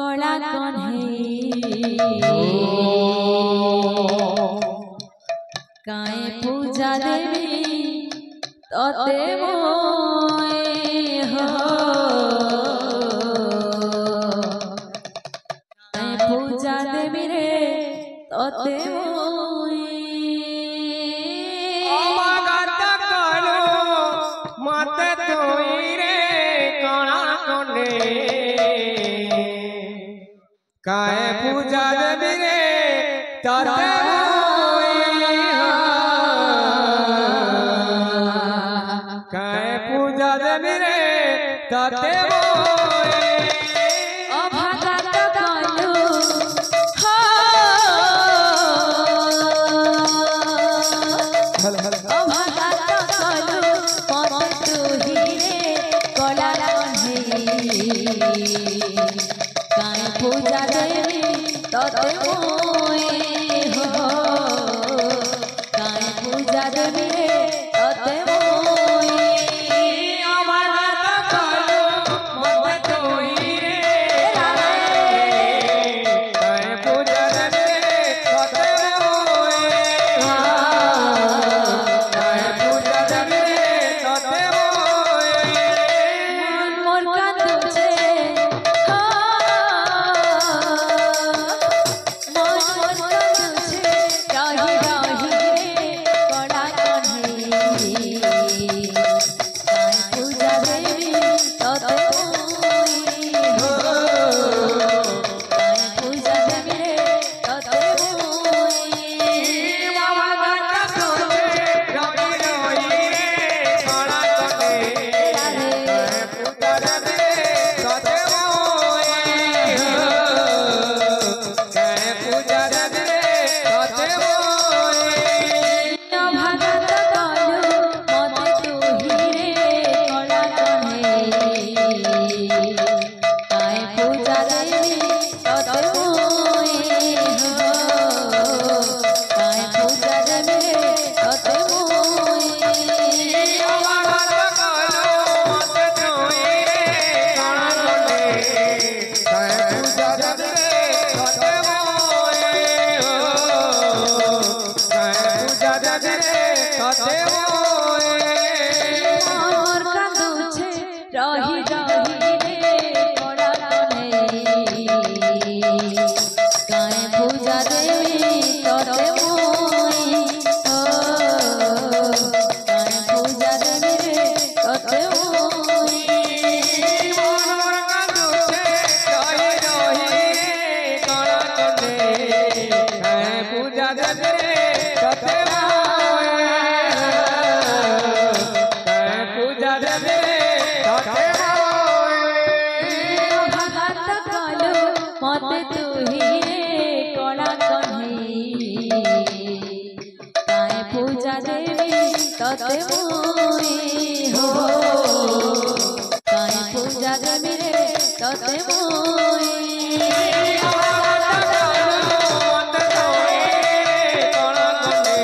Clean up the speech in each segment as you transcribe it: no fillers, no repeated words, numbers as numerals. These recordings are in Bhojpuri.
कला कन्हे काए पूजा देवी तते मोए हो काए पूजा देवी रे तते मोए अवगत करो मते तोई रे कणा कने काए पूजा देवी रे तते काए पूजा देवी रे तते मोए अभगत कलु हो अभगत कलु मत तुही रे कला कन्हे काए पूजा देवी तते मोए हो काए पूजा देवी रे तते मोए अवगत करो मते तोई रे काए पूजा देवी रे तते मोए काए पूजा देवी रे तते मोए मोर कांदुछे हो मोर कांदुछे रही रही रे कला कन्हे काए पूजा देवी तते मोए हो काए पूजा देवी रे तते मोए अवगत करो रही रही रे कणा कने काए पूजा देवी रे तते मोए काए पूजा देवी रे तते मोए भगत कलु मते तुही रे कला कन्हे काए पूजा देवी तते मोए हो काए पूजा देवी रे तते मोए अवगत करो मते तोई रे कणा कने काए पूजा देवी रे तते मोए काए पूजा देवी रे तते मोए मोर कांदुछे रही रही रे कला कन्हे काए पूजा देवी तते मोए हो काए पूजा देवी रे तते मोए मोर कांदुछे रही रही रे कणा कने काए पूजा देवी रे तते मोए काए पूजा देवी रे तते मोए भगत कलु मते तुही रे कला कन्हे काए पूजा देवी तते मोए हो काए पूजा देवी रे तते मोए भगत कलु मते तुही रे कला कन्हे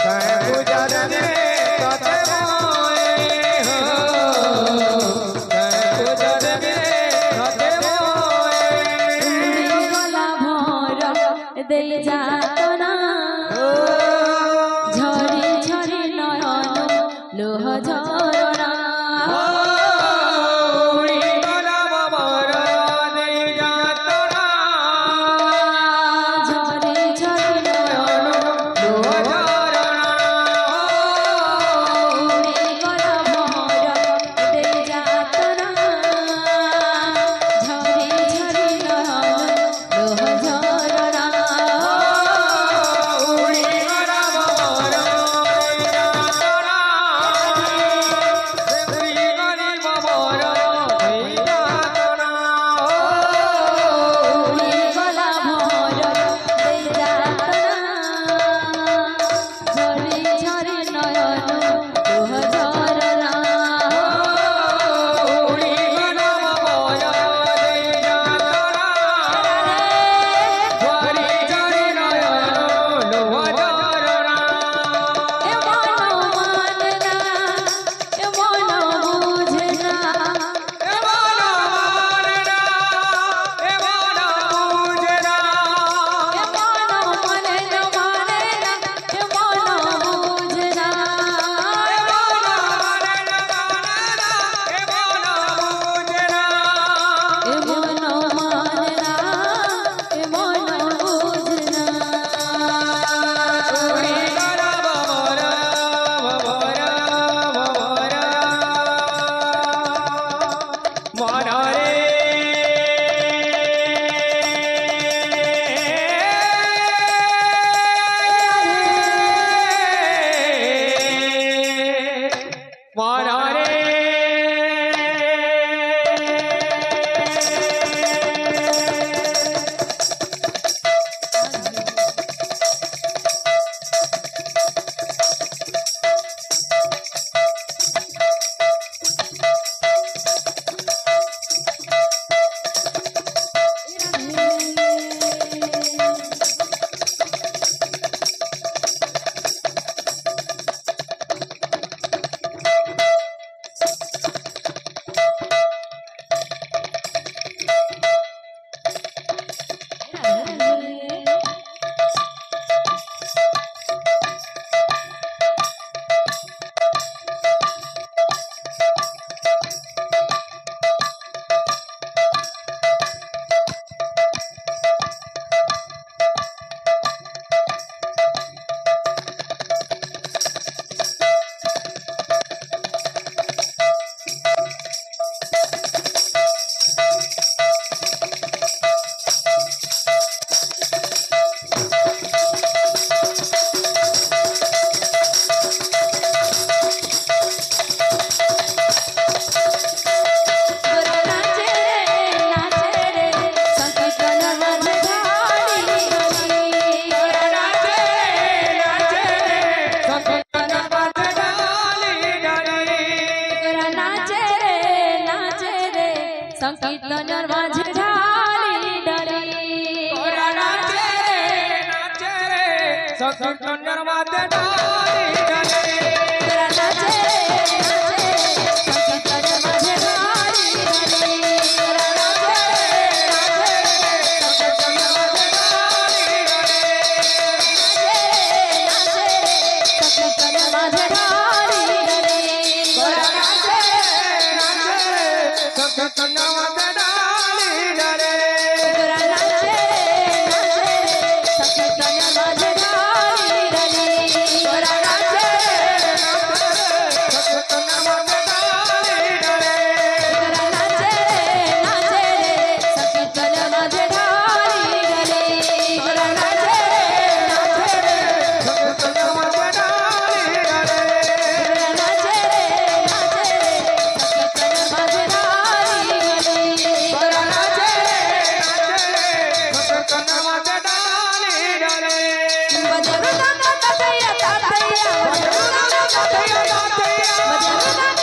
काए पूजा देवी तते मोए हो काए पूजा देवी रे तते मोए गला भर देई जातना झरी झरी नयन लोह झरना झरी झरी नयन गला भर देई जातना झरी झरी नयन लोह झरना मारा रे मारा रे संकीर्तन माझे ढाली डरी तोरा नाचे नाचे रे संकीर्तन माझे ढाली डरी तोरा नाचे संकीर्तन माझे ढाली डरी तोरा नाचे संकीर्तन माझे ढाली डरी संकीर्तन माझे ढाली डरी तोरा नाचे संकीर्तन बजरंग